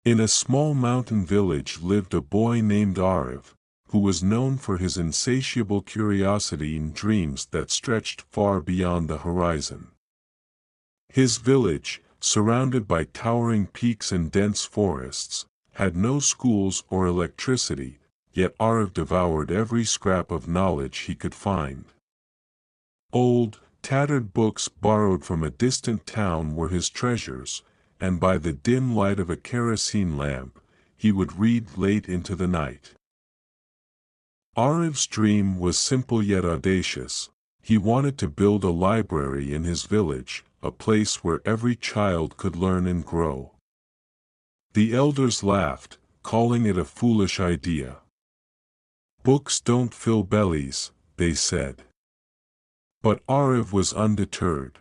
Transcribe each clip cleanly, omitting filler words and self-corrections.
In a small mountain village lived a boy named Ariv, who was known for his insatiable curiosity and dreams that stretched far beyond the horizon. His village, surrounded by towering peaks and dense forests, had no schools or electricity, yet Ariv devoured every scrap of knowledge he could find. Old, tattered books borrowed from a distant town were his treasures, and by the dim light of a kerosene lamp, he would read late into the night. Ariv's dream was simple yet audacious. He wanted to build a library in his village, a place where every child could learn and grow. The elders laughed, calling it a foolish idea. "Books don't fill bellies," they said. But Ariv was undeterred.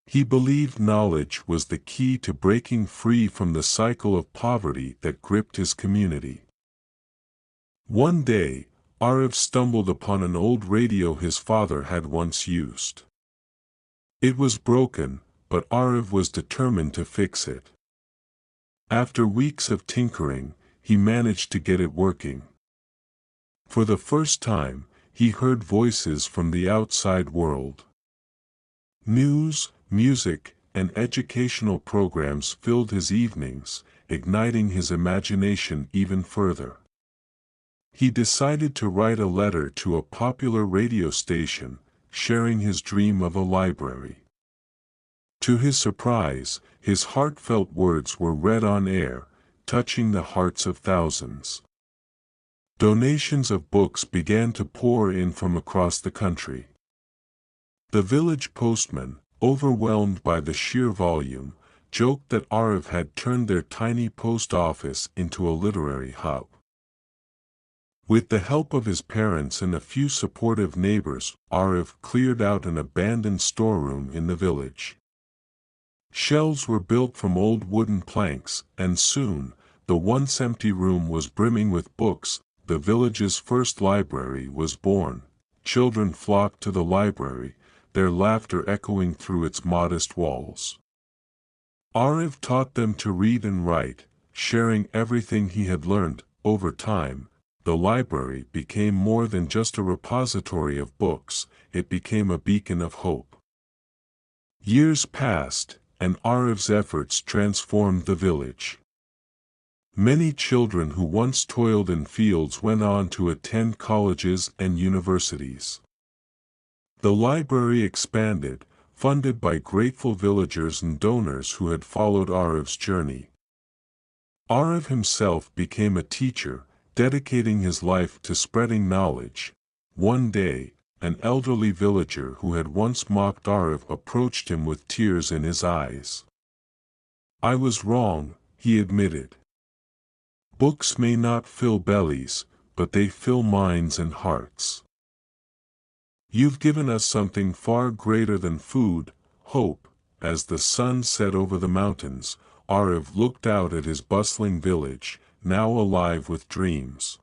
He believed knowledge was the key to breaking free from the cycle of poverty that gripped his community. One day, Ariv stumbled upon an old radio his father had once used. It was broken, but Ariv was determined to fix it. After weeks of tinkering, he managed to get it working. For the first time, he heard voices from the outside world. News, music, and educational programs filled his evenings, igniting his imagination even further. He decided to write a letter to a popular radio station, sharing his dream of a library. To his surprise, his heartfelt words were read on air, touching the hearts of thousands. Donations of books began to pour in from across the country. The village postman, overwhelmed by the sheer volume, joked that Ariv had turned their tiny post office into a literary hub. With the help of his parents and a few supportive neighbors, Ariv cleared out an abandoned storeroom in the village. Shelves were built from old wooden planks, and soon, the once empty room was brimming with books. The village's first library was born. Children flocked to the library, their laughter echoing through its modest walls. Ariv taught them to read and write, sharing everything he had learned. Over time, the library became more than just a repository of books, it became a beacon of hope. Years passed, and Ariv's efforts transformed the village. Many children who once toiled in fields went on to attend colleges and universities. The library expanded, funded by grateful villagers and donors who had followed Ariv's journey. Ariv himself became a teacher, dedicating his life to spreading knowledge. One day, an elderly villager who had once mocked Ariv approached him with tears in his eyes. "I was wrong," he admitted. "Books may not fill bellies, but they fill minds and hearts. You've given us something far greater than food, hope." As the sun set over the mountains, Ariv looked out at his bustling village, now alive with dreams.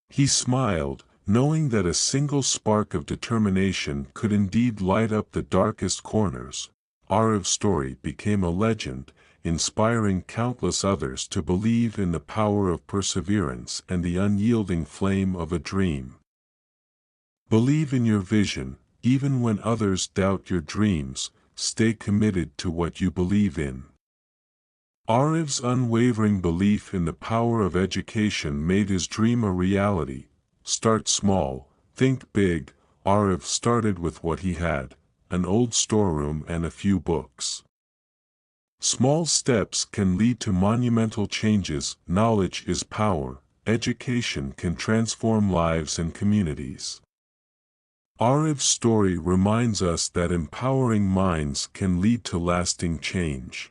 He smiled, knowing that a single spark of determination could indeed light up the darkest corners. Ariv's story became a legend, inspiring countless others to believe in the power of perseverance and the unyielding flame of a dream. Believe in your vision, even when others doubt your dreams. Stay committed to what you believe in. Ariv's unwavering belief in the power of education made his dream a reality. Start small, think big. Ariv started with what he had, an old storeroom and a few books. Small steps can lead to monumental changes. Knowledge is power. Education can transform lives and communities. Ariv's story reminds us that empowering minds can lead to lasting change.